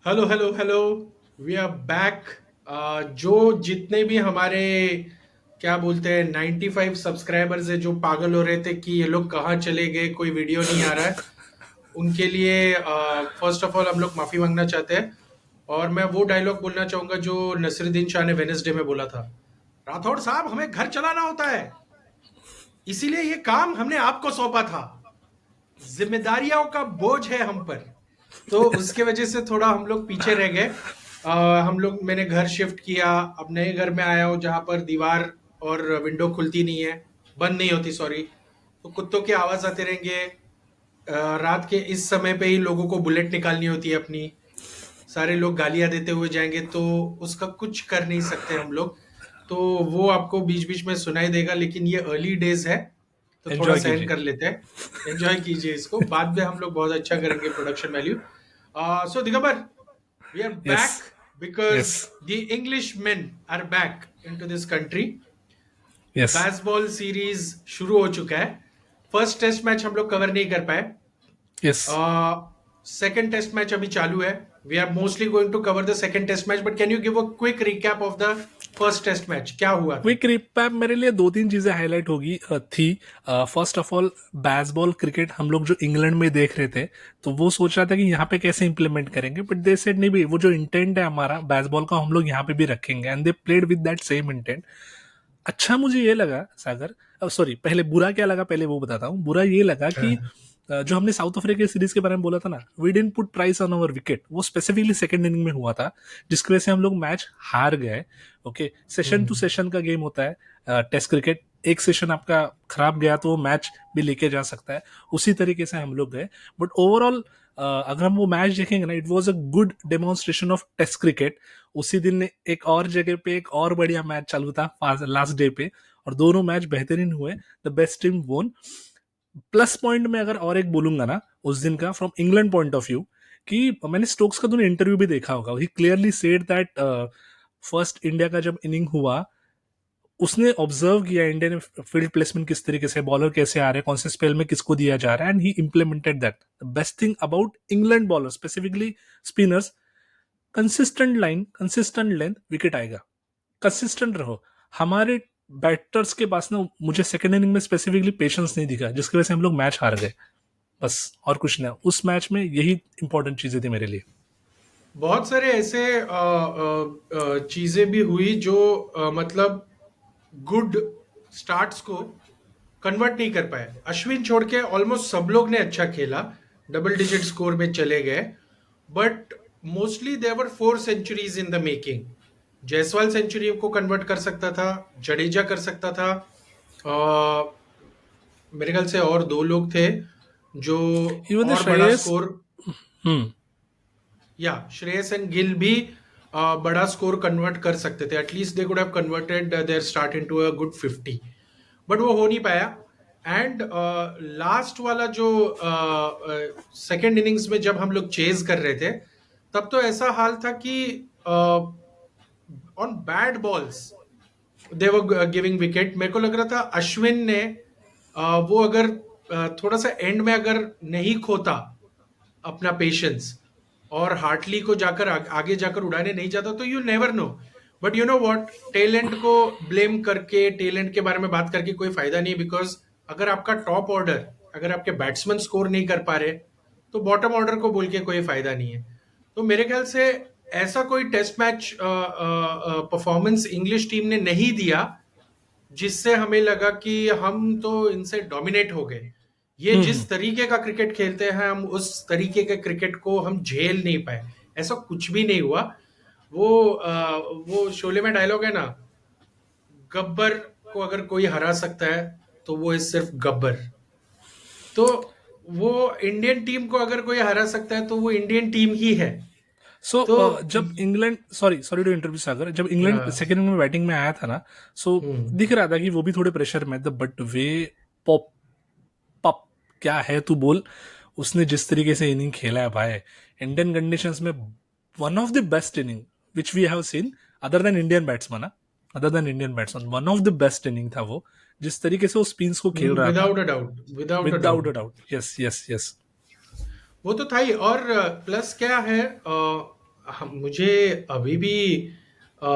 Hello hello hello. We are back. जो जितने भी हमारे क्या बोलते हैं 95 सब्सक्राइबर्स है जो पागल हो रहे थे कि ये लोग कहाँ चले गए, कोई वीडियो नहीं आ रहा है, उनके लिए फर्स्ट ऑफ ऑल हम लोग माफी मांगना चाहते हैं। और मैं वो डायलॉग बोलना चाहूंगा जो नसरुद्दीन शाह ने वेनेसडे में बोला था। राठौड़ साहब, हमें घर चलाना होता है, इसीलिए ये काम हमने आपको सौंपा था। जिम्मेदारियों का बोझ है हम पर। तो उसके वजह से थोड़ा हम लोग पीछे रह गए। मैंने घर शिफ्ट किया, अब नए घर में आया हूँ जहाँ पर दीवार और विंडो खुलती नहीं है, बंद नहीं होती, सॉरी। तो कुत्तों की आवाज आते रहेंगे। रात के इस समय पे ही लोगों को बुलेट निकालनी होती है अपनी। सारे लोग गालियां देते हुए जाएंगे तो उसका कुछ कर नहीं सकते हम लोग। तो वो आपको बीच बीच में सुनाई देगा, लेकिन ये अर्ली डेज है, तो थोड़ा एंजॉय सहन कीजिए। कर लेते हैं। एंजॉय कीजिए इसको, बाद में हम लोग बहुत अच्छा करेंगे production value. So Digambar, we are yes, back because yes, the Englishmen are back into this country. Yes, baseball series शुरू हो चुका है। फर्स्ट टेस्ट मैच हम लोग कवर नहीं कर पाए। यस। सेकेंड टेस्ट मैच अभी चालू है। We are mostly going to cover the second test match, but can you give a quick recap of the first test match, क्या हुआ था? क्विक रिपैप मेरे लिए दो तीन चीजें हाईलाइट होगी थी। First of all, baseball cricket हम लोग जो इंग्लैंड में देख रहे थे, तो वो सोच रहा था कि यहाँ पे कैसे इंप्लीमेंट करेंगे, बट दे सेड नहीं भाई, वो जो इंटेंट है हमारा बेसबॉल का हम लोग यहाँ पे भी रखेंगे, and they played with that same intent. अच्छा मुझे ये लगा सागर, अब सॉरी, पहले बुरा क्या लगा पहले वो बताता हूँ। बुरा ये लगा कि जो हमने साउथ अफ्रीका सीरीज के बारे में बोला था ना, we didn't put price on our wicket, वो स्पेसिफिकली सेकंड इनिंग में हुआ था, जिसकी वजह से हम लोग मैच हार गए। ओके, सेशन टू सेशन का गेम होता है टेस्ट क्रिकेट। एक सेशन आपका खराब गया तो वो मैच भी लेके जा सकता है, उसी तरीके से हम लोग गए। बट ओवरऑल अगर हम वो मैच देखेंगे ना, it was a good demonstration of test cricket. उसी दिन एक और जगह पे एक और बढ़िया मैच चालू था लास्ट डे पे, और दोनों मैच बेहतरीन हुए। The best team won. Plus point में अगर और एक बोलूंगा ना उस दिन का, from England point of view, कि मैंने स्टोक्स का तूने इंटरव्यू भी देखा होगा, he clearly said that first India का जब इनिंग हुआ, उसने ऑब्जर्व किया इंडियन फील्ड प्लेसमेंट किस तरीके से, बॉलर कैसे आ रहे हैं, कौन से स्पेल में किसको दिया जा रहा है, and he implemented that. The best thing about England bowler, specifically spinners, consistent line, consistent length, wicket आएगा, कंसिस्टेंट रहो। हमारे बैटर्स के पास ना, मुझे सेकेंड इनिंग में स्पेसिफिकली पेशेंस नहीं दिखा, जिसकी वजह से हम लोग मैच हार गए। बस, और कुछ नहीं, उस मैच में यही इंपॉर्टेंट चीजें थी मेरे लिए। बहुत सारे ऐसे चीजें भी हुई जो मतलब गुड स्टार्ट्स को कन्वर्ट नहीं कर पाए। अश्विन छोड़ के ऑलमोस्ट सब लोग ने अच्छा खेला, डबल डिजिट स्कोर में चले गए। But mostly there were 4 centuries in the making. Jaiswal century को कन्वर्ट कर सकता था, जडेजा कर सकता था। अ, मेरे ख्याल से और दो लोग थे जो इवन द और बड़ा श्रेयस। स्कोर, हम्म। या श्रेयस एंड गिल भी बड़ा स्कोर कन्वर्ट कर सकते थे। At least they could have converted their start into a good 50, but वो हो नहीं पाया। एंड लास्ट वाला जो सेकेंड इनिंग्स में जब हम लोग चेज कर रहे थे, तब तो ऐसा हाल था कि on bad balls they were giving wicket. मेरे को लग रहा था अश्विन ने वो अगर थोड़ा सा एंड में अगर नहीं खोता अपना पेशेंस और हार्टली को जाकर आगे जाकर उड़ाने नहीं जाता, तो you never know. But you know what, talent को ब्लेम करके, टैलेंट के बारे में बात करके कोई फायदा नहीं। बिकॉज अगर आपका टॉप ऑर्डर, अगर आपके बैट्समैन स्कोर नहीं कर पा रहे, तो बॉटम ऑर्डर को बोल के कोई फायदा नहीं है। तो मेरे ख्याल से ऐसा कोई test match performance English team ने नहीं दिया जिससे हमें लगा कि हम तो इनसे डोमिनेट हो गए। ये हम्म। जिस तरीके का क्रिकेट खेलते हैं, हम उस तरीके के क्रिकेट को हम झेल नहीं पाए। ऐसा कुछ भी नहीं हुआ। वो शोले में डायलॉग है ना, गब्बर को अगर कोई हरा सकता है तो वो है सिर्फ गब्बर। तो वो इंडियन टीम को अगर कोई हरा सकता है तो वो इंडियन टीम ही है। सो तो जब England, sorry sorry to interview Sagar, जब इंग्लैंड अ, सेकेंड इनिंग में बैटिंग में आया था ना, सो हम्म, दिख रहा था कि वो भी थोड़े प्रेशर में था, बट वे पॉप पप, क्या है तू बोल। उसने जिस तरीके से इनिंग खेला है भाई, इंडियन कंडीशंस में one of the best inning which we have seen, other than Indian batsman, other than Indian batsman, one of the best inning था वो। जिस तरीके से वो स्पिन्स को खेल रहा था, without a doubt, without a without doubt. A doubt, yes yes yes. वो तो था ही। और प्लस क्या है, मुझे अभी भी अ,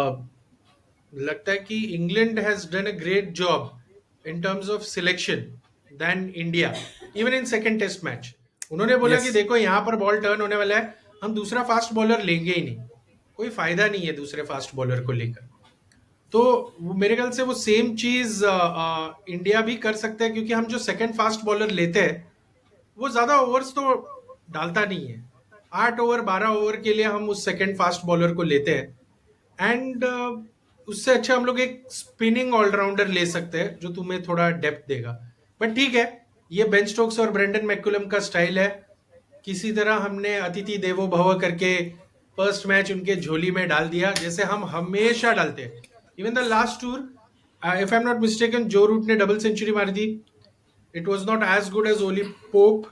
लगता है कि England has done a great job in terms of selection then India, even in second test match. उन्होंने बोला कि यस देखो यहाँ पर बॉल टर्न होने वाला है, हम दूसरा फास्ट बॉलर लेंगे ही नहीं, कोई फायदा नहीं है दूसरे फास्ट बॉलर को लेकर। तो मेरे ख्याल से वो सेम चीज इंडिया भी कर सकते हैं, क्योंकि हम जो सेकंड फास्ट बॉलर लेते हैं वो ज्यादा ओवर्स तो डालता नहीं है। 8 ओवर 12 ओवर के लिए हम उस सेकंड फास्ट बॉलर को लेते हैं। एंड उससे अच्छा हम लोग एक स्पिनिंग ऑलराउंडर ले सकते हैं जो तुम्हें थोड़ा डेप्थ देगा। बट ठीक है, ये बेन स्टोक्स और ब्रेंडन मैकुलम का स्टाइल है। किसी तरह हमने अतिथि देवो भव करके फर्स्ट मैच उनके झोली में डाल दिया, जैसे हम हमेशा डालते हैं। Even the last tour, if I am not mistaken, Joe Root ने डबल सेंचुरी मारी थी। It was not as good as Ollie Pope,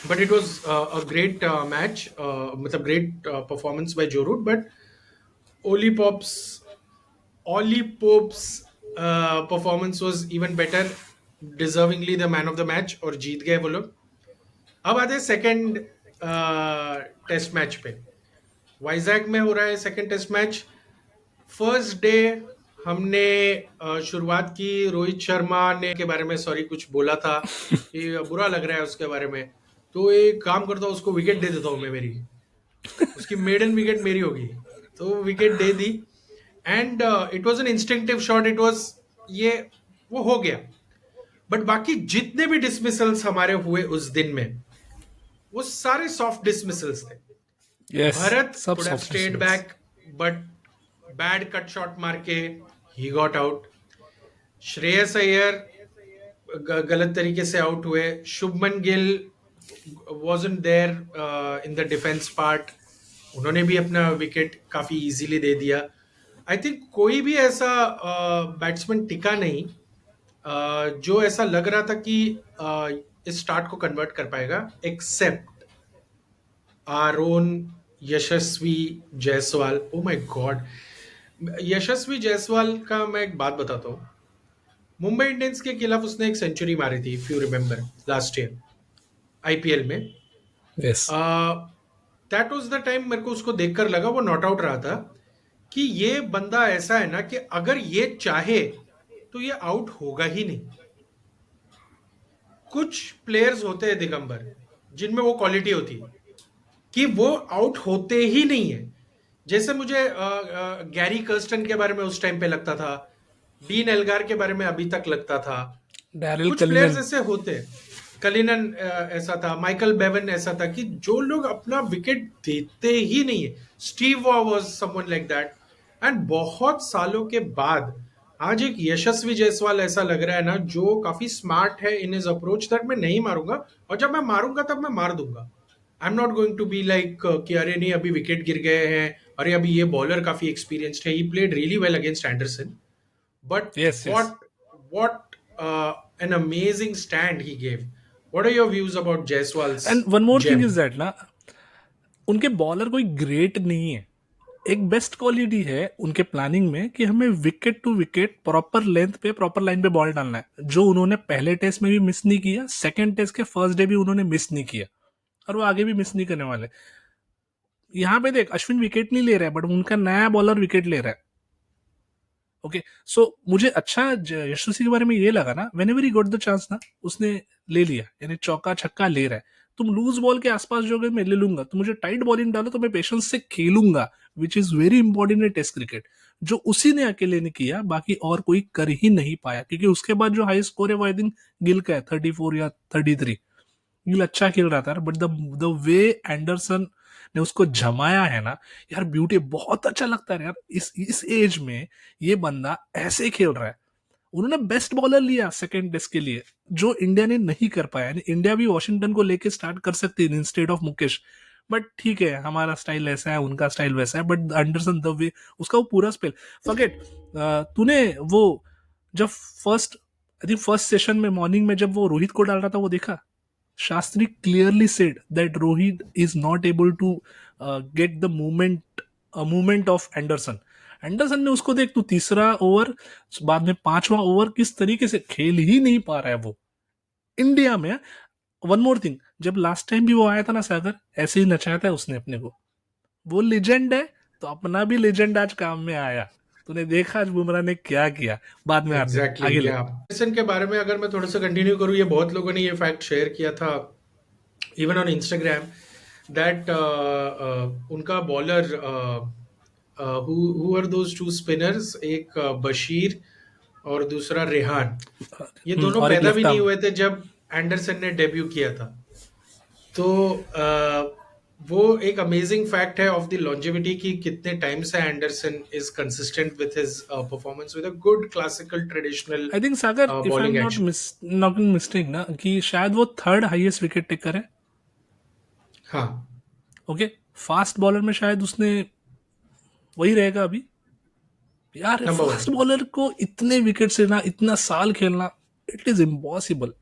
but it was a great match, मतलब great performance by Joe Root. But Oli Pop's Oli Pope's performance was even better, deservingly the man of the match, और जीत गए वो लोग। अब आते हैं second test match पे। वाइजैक में हो रहा है second test match. First day हमने शुरुआत की, रोहित शर्मा ने के बारे में सॉरी कुछ बोला था कि बुरा लग रहा है उसके बारे में, तो एक काम करता हूँ, उसको विकेट दे देता हूँ मैं, मेरी उसकी मेडन विकेट मेरी होगी। तो wicket they the, and it was an instinctive shot, it was ये वो हो गया। बट बाकी जितने भी डिसमिसल्स हमारे हुए उस दिन में, वो सारे सॉफ्ट डिसमिसल्स थे। यस भरत सब could have soft stayed back, but bad cut shot मार के ही गॉट आउट। श्रेयस अय्यर गलत तरीके से आउट हुए। Shubman Gill wasn't there in the defense part, उन्होंने भी अपना विकेट काफी इजीली दे दिया। आई थिंक कोई भी ऐसा बैट्समैन टिका नहीं जो ऐसा लग रहा था कि इस स्टार्ट को कन्वर्ट कर पाएगा, except Aaron Yashasvi Jaiswal. Oh my god, Yashasvi Jaiswal का मैं एक बात बताता हूँ। मुंबई इंडियंस के खिलाफ उसने एक सेंचुरी मारी थी, if you remember, last year IPL में। Yes that was the time मेरे को उसको देखकर लगा, वो नॉट आउट रहा था, कि ये बंदा ऐसा है ना कि अगर ये चाहे तो ये आउट होगा ही नहीं। कुछ प्लेयर्स होते हैं दिगंबर जिनमें वो क्वालिटी होती है कि वो आउट होते ही नहीं है। जैसे मुझे गैरी कर्स्टन के बारे में उस टाइम पे लगता था, डीन एल्गार के बारे में अभी तक लगता था। डैरिल कुछ प्लेयर्स कलिनन ऐसे होते हैं, कलिनन ऐसा था, माइकल बेवन ऐसा था, कि जो लोग अपना विकेट देते ही नहीं है। Steve Waugh was someone like that. And बहुत सालों के बाद आज एक यशस्वी जायसवाल ऐसा लग रहा है ना, जो काफी स्मार्ट है इन हिज अप्रोच, दैट मैं नहीं मारूंगा, और जब मैं मारूंगा तब मैं मार दूंगा। I am not going to be like कि अरे नहीं अभी विकेट गिर गए हैं, अरे अभी ये बॉलर काफी एक्सपीरियंस्ड है, he played really well against Anderson. But yes yes what an amazing stand he gave. What are your views about Jaiswal's and one more thing gem? Is that ना, उनके बॉलर कोई great नहीं है। एक best quality है उनके planning में कि हमें wicket to wicket proper length पे प्रॉपर लाइन पे बॉल डालना है, जो उन्होंने पहले टेस्ट में भी मिस नहीं किया, सेकंड टेस्ट के फर्स्ट डे भी उन्होंने मिस नहीं किया, और वो आगे भी मिस नहीं करने वाले। यहाँ पे देख, अश्विन विकेट नहीं ले रहा है, बट उनका नया बॉलर विकेट ले रहा है। ओके सो मुझे अच्छा यशस्वी के बारे में ये लगा ना, when ever he got the chance ना, उसने ले लिया, यानी चौका छक्का ले रहा है। तुम लूज बॉल के आसपास जो मैं ले लूंगा, तुम मुझे टाइट बॉलिंग डालो तो मैं पेशेंस से खेलूंगा, which is very important in test cricket, जो उसी ने अकेले ने किया, बाकी और कोई कर ही नहीं पाया। क्योंकि उसके बाद जो हाई स्कोर है वो आई थिंक गिल का है, 34 या 33। गिल अच्छा खेल रहा था, बट द वे एंडरसन ने उसको जमाया है ना यार, ब्यूटी, बहुत अच्छा लगता है यार। इस एज में ये बंदा ऐसे खेल रहा है। उन्होंने बेस्ट बॉलर लिया सेकंड टेस्ट के लिए, जो इंडिया ने नहीं कर पाया। इंडिया भी वॉशिंगटन को लेके स्टार्ट कर सकती है इंस्टेड ऑफ मुकेश, बट ठीक है, हमारा स्टाइल ऐसा है, उनका स्टाइल वैसा है। बट एंडरसन द वे उसका वो पूरा स्पेल फॉरगेट। तूने वो जब first, I think first session में मॉर्निंग में जब वो रोहित को डाल रहा था, वो देखा? Shastri clearly said that Rohit is not able to get the movement of Anderson. Anderson ने उसको देख, तू तीसरा ओवर, बाद में पांचवा ओवर, किस तरीके से खेल ही नहीं पा रहा है वो इंडिया में। वन मोर थिंग, जब लास्ट टाइम भी वो आया था ना सागर, ऐसे ही नचाया था उसने अपने को। वो लेजेंड है, तो अपना भी लेजेंड आज काम में आया। तूने देखा आज बुमराह ने क्या किया। बाद में आते हैं, एग्जैक्टली आगे ले। या एंडरसन के बारे में अगर मैं थोड़ा सा कंटिन्यू करूँ, ये बहुत लोगों ने ये फैक्ट शेयर किया था इवन ऑन इंस्टाग्राम दैट उनका bowler who are those two spinners, एक बशीर और दूसरा रेहान, ये दोनों और एक पैदा भी लेफ्ट नहीं आर्म। हुए थे जब एंडरसन ने डेब्यू किया था। तो वो एक अमेजिंग फैक्ट है ऑफ द लॉन्जेविटी कि कितने टाइम से Anderson is consistent with his performance with a good classical traditional I think Sagar, if I M bowling not action. Not in mistake ना, कि शायद वो थर्ड हाईएस्ट विकेट टेकर है। हाँ, okay, fast bowler में शायद उसने वही रहेगा अभी। यार नंबर वन। फास्ट बॉलर को इतने विकेट से ना इतना साल खेलना, it is impossible,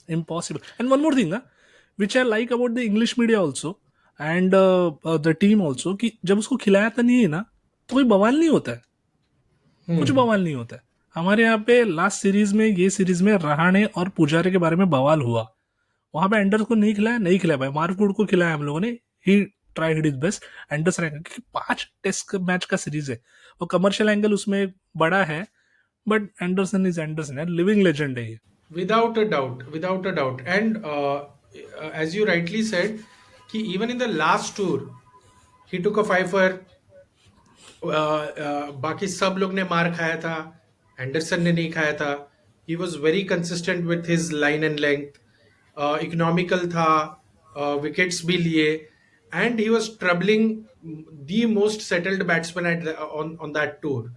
impossible. And one more thing ना, which I like about the English media also and the team also, कि जब उसको खिलाया था नहीं है ना, तो कोई बवाल नहीं होता है, कुछ हम्म। बवाल नहीं होता है। हमारे यहाँ पे लास्ट सीरीज में, ये सीरीज में रहाणे और पुजारे के बारे में बवाल हुआ। वहां पे एंडर को नहीं खिलाया, नहीं खिलाया भाई, मार्कवुड को खिलाया हम लोगों ने। He tried his best. Anderson क्योंकि 5 टेस्ट मैच का सीरीज है, वो कमर्शियल एंगल उसमें बड़ा है, बट एंडरसन इज एंडरसन है, लिविंग लेजेंड है ये। Without a doubt, without a doubt. And as you rightly said, कि even in the last tour, he took a fifer. बाकी सब लोग ने मार खाया था, एंडरसन ने नहीं खाया था। He was very consistent with his line and length, economical था, विकेट्स भी लिए, and he was troubling the most settled batsman at on that tour.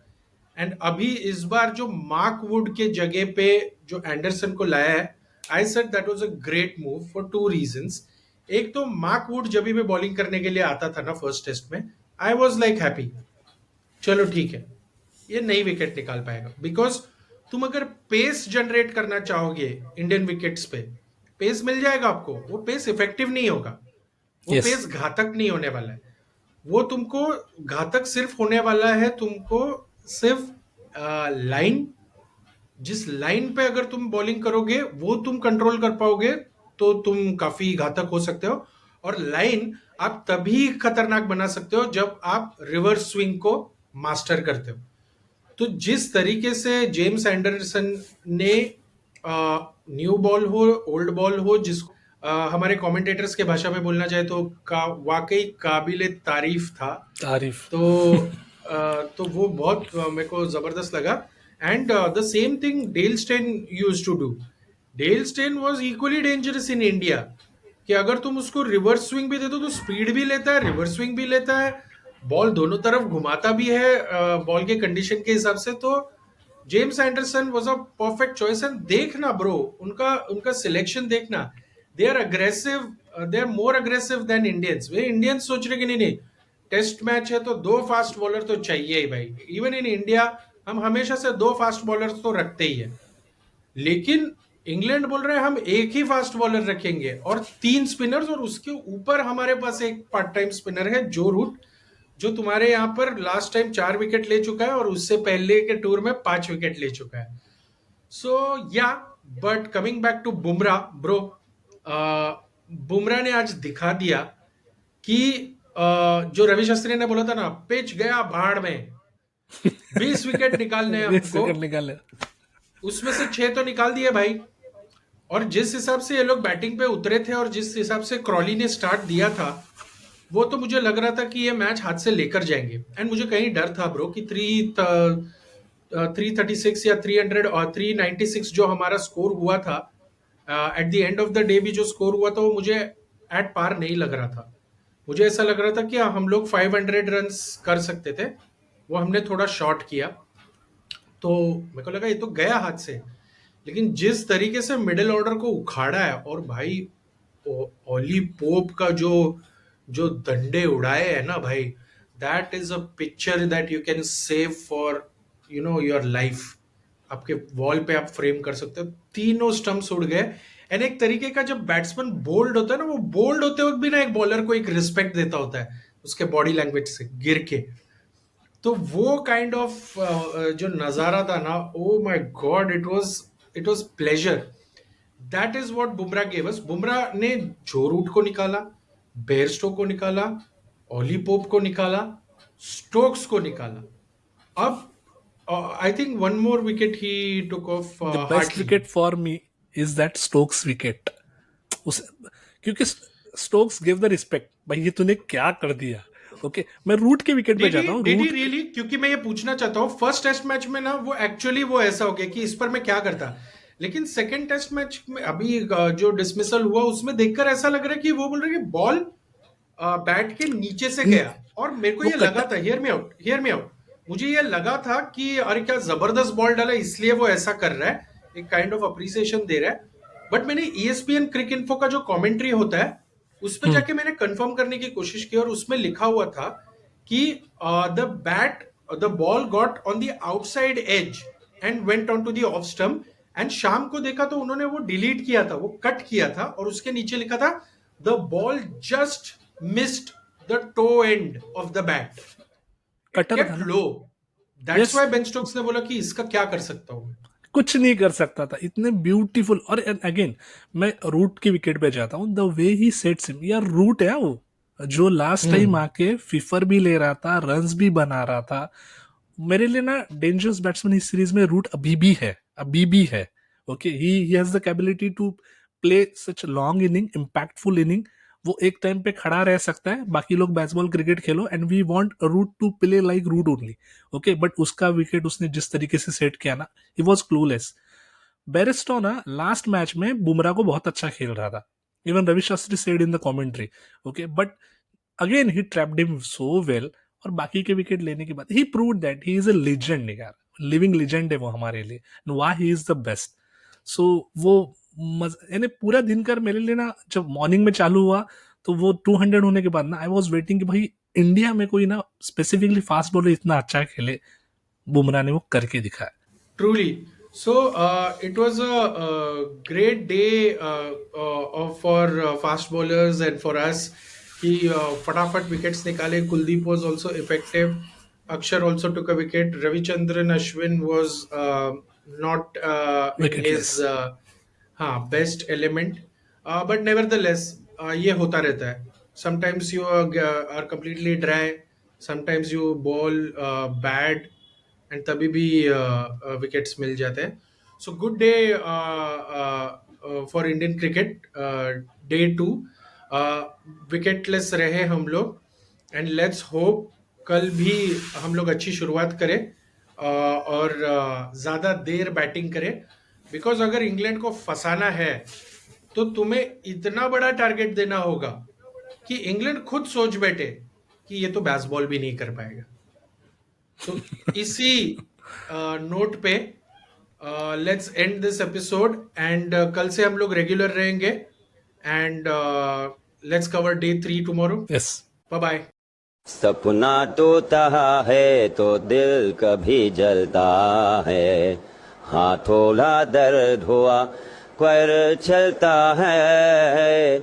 And अभी इस बार जो मार्क वुड के जगह पे जो एंडरसन को लाया है, I said that was a great move for two reasons. एक तो मार्क वुड जब भी बॉलिंग करने के लिए आता था ना फर्स्ट टेस्ट में, आई वाज लाइक हैप्पी, चलो ठीक है, ये नई विकेट निकाल पाएगा। बिकॉज तुम अगर पेस जनरेट करना चाहोगे इंडियन विकेट्स पे, पेस मिल जाएगा आपको, वो पेस इफेक्टिव नहीं होगा, वो यस। पेस घातक नहीं होने वाला है। वो तुमको घातक सिर्फ होने वाला है तुमको सिर्फ लाइन, जिस लाइन पे अगर तुम बॉलिंग करोगे वो तुम कंट्रोल कर पाओगे तो तुम काफी घातक हो सकते हो। और लाइन आप तभी खतरनाक बना सकते हो जब आप रिवर्स स्विंग को मास्टर करते हो। तो जिस तरीके से जेम्स एंडरसन ने न्यू बॉल हो, ओल्ड बॉल हो, जिसको हमारे कमेंटेटर्स के भाषा में बोलना चाहे तो वाकई काबिले तारीफ था। तारीफ। तो तो वो बहुत मेरे को जबरदस्त लगा। And the same thing Dale Steyn used to do. Dale Steyn was equally dangerous in India, कि अगर तुम उसको रिवर्स स्विंग भी दे दो तो स्पीड भी लेता है, रिवर्स स्विंग भी लेता है, बॉल दोनों तरफ घुमाता भी है बॉल के कंडीशन के हिसाब से। तो James Anderson was a perfect choice. And देखना ब्रो, उनका उनका सिलेक्शन देखना, they are aggressive, they are more aggressive than Indians. वे इंडियंस सोच रहे कि नहीं नहीं, टेस्ट मैच है तो दो फास्ट बॉलर तो चाहिए ही भाई। इवन इन इंडिया हम हमेशा से दो फास्ट बॉलर तो रखते ही है, लेकिन इंग्लैंड बोल रहे हैं हम एक ही फास्ट बॉलर रखेंगे और तीन स्पिनर्स, और उसके ऊपर हमारे पास एक पार्ट टाइम स्पिनर है जो रूट, जो तुम्हारे यहाँ पर लास्ट टाइम 4 विकेट ले चुका है और उससे पहले के टूर में 5 विकेट ले चुका है। So yeah, but coming back to Bumrah bro, Bumrah ने आज दिखा दिया कि जो रवि शास्त्री ने बोला था ना, पिच गया भाड़ में, 20 विकेट निकालने हैं 20 हमको, सेकंड निकाले। उसमें से 6 तो निकाल दिए भाई। और जिस हिसाब से ये लोग बैटिंग पे उतरे थे और जिस हिसाब से क्रॉली ने स्टार्ट दिया था, वो तो मुझे लग रहा था कि ये मैच हाथ से लेकर जाएंगे। एंड मुझे कहीं डर था ब्रो कि 336 या 300 और 396 जो हमारा स्कोर हुआ था, at the end of the day भी जो स्कोर हुआ था, वो मुझे एट पार नहीं लग रहा था। मुझे ऐसा लग रहा था कि हम लोग 500 रन कर सकते थे, वो हमने थोड़ा शॉर्ट किया। तो मेरे को लगा ये तो गया हाथ से। लेकिन जिस तरीके से मिडिल ऑर्डर को उखाड़ा है, और भाई ओली पोप का जो जो डंडे उड़ाए हैं ना भाई, that is a picture that you can save for your life. आपके वॉल पे आप फ्रेम कर सकते हो। तीनों स्टंप्स उड़ गए। एंड एक तरीके का जब बैट्समैन बोल्ड होता है ना, वो बोल्ड होते वक्त भी ना एक बॉलर को एक रिस्पेक्ट देता होता है उसके बॉडी लैंग्वेज से गिर के। तो वो काइंड ऑफ जो नजारा था ना, ओ my God, it was pleasure. That is what Bumrah gave us. Bumrah ने जो रूट को निकाला, बेयरस्टो को निकाला, ऑली पोप को निकाला, स्टोक्स को निकाला। अब I think one more wicket he took off the best Hartley. Wicket for me is that Stokes wicket. उस क्योंकि स्टोक्स गिव द रिस्पेक्ट, भाई ये तूने क्या कर दिया। ओके मैं रूट के विकेट पे जाता हूँ। Did he Root really? क्योंकि मैं ये पूछना चाहता हूँ, फर्स्ट टेस्ट मैच में ना वो एक्चुअली वो ऐसा हो गया कि इस पर मैं क्या करता, लेकिन सेकंड टेस्ट मैच में अभी जो डिसमिसल हुआ उसमें देखकर ऐसा लग रहा है कि वो बोल रहे कि बॉल बैट के नीचे से गया, और मेरे को वो ये कट लगा था, हियर मी आउट, मुझे ये लगा था कि अरे क्या जबरदस्त बॉल डाला, इसलिए वो ऐसा कर रहा है, एक काइंड ऑफ अप्रिसिएशन दे रहा है। बट मैंने ESPN क्रिक इन्फो का जो कमेंट्री होता है उस पर जाके मैंने कंफर्म करने की कोशिश की, और उसमें लिखा हुआ था कि the ball got on the outside edge and went on to the off stump, and शाम को देखा तो उन्होंने वो डिलीट किया था, वो कट किया था, और उसके नीचे लिखा था the ball just missed the toe end of the bat, it cutter था केप्ट ना। लो। That's yes why Ben Stokes ने बोला कि इसका क्या कर सकता हूं मैं। कुछ नहीं कर सकता था, इतने ब्यूटीफुल। और अगेन मैं रूट की विकेट पे जाता हूँ, the way he sets him, यार रूट है वो जो लास्ट टाइम आके फिफर भी ले रहा था, रन्स भी बना रहा था। मेरे लिए ना डेंजरस बैट्समैन इस सीरीज में रूट अभी भी है। Okay he has the capability to play such long inning, impactful inning. वो एक टाइम पे खड़ा रह सकता है, बाकी लोग बेसबॉल क्रिकेट खेलो, and we want Root to play like Root only. Okay but उसका विकेट उसने जिस तरीके से सेट किया ना, ही वॉज क्लूलेस। बेरिस्टो ना लास्ट मैच में बुमराह को बहुत अच्छा खेल रहा था, even Ravi Shastri said in the commentary. Okay but again he trapped him so well, और बाकी के विकेट लेने के बाद he proved that he is a legend यार, लिविंग लेजेंड है वो हमारे लिए, वाह ही इज द बेस्ट। सो वो यानी पूरा दिन कर मेरे लिए ना, जब मॉर्निंग में चालू हुआ तो वो 200 होने के बाद ना आई वॉज वेटिंग कि भाई इंडिया में कोई ना स्पेसिफिकली फास्ट बॉलर इतना अच्छा खेले। बुमराह ने वो करके दिखाया। Truly. So it was a great day for fast bowlers and for us. He फटाफट विकेट्स निकाले. Kuldeep was also effective. Akshar also took a wicket. Ravichandran Ashwin was not in his wicketless. best element. But nevertheless, ये होता रहता है. Sometimes you are completely dry. Sometimes you bowl bad. And तभी भी wickets मिल जाते हैं। So good day for Indian cricket, day 2 wicketless रहे हम लोग, एंड लेट्स होप कल भी हम लोग अच्छी शुरुआत करें और ज़्यादा देर बैटिंग करें, बिकॉज अगर इंग्लैंड को फंसाना है तो तुम्हें इतना बड़ा टारगेट देना होगा कि इंग्लैंड खुद सोच बैठे कि ये तो बैसबॉल भी नहीं कर पाएगा। तो इसी नोट पे let's end this episode, and कल से हम लोग रेगुलर रहेंगे, and let's cover day 3 tomorrow. Yes bye bye. सपना टूटा है तो दिल कभी जलता है, हाँ थोड़ा दर्द हुआ पर चलता है।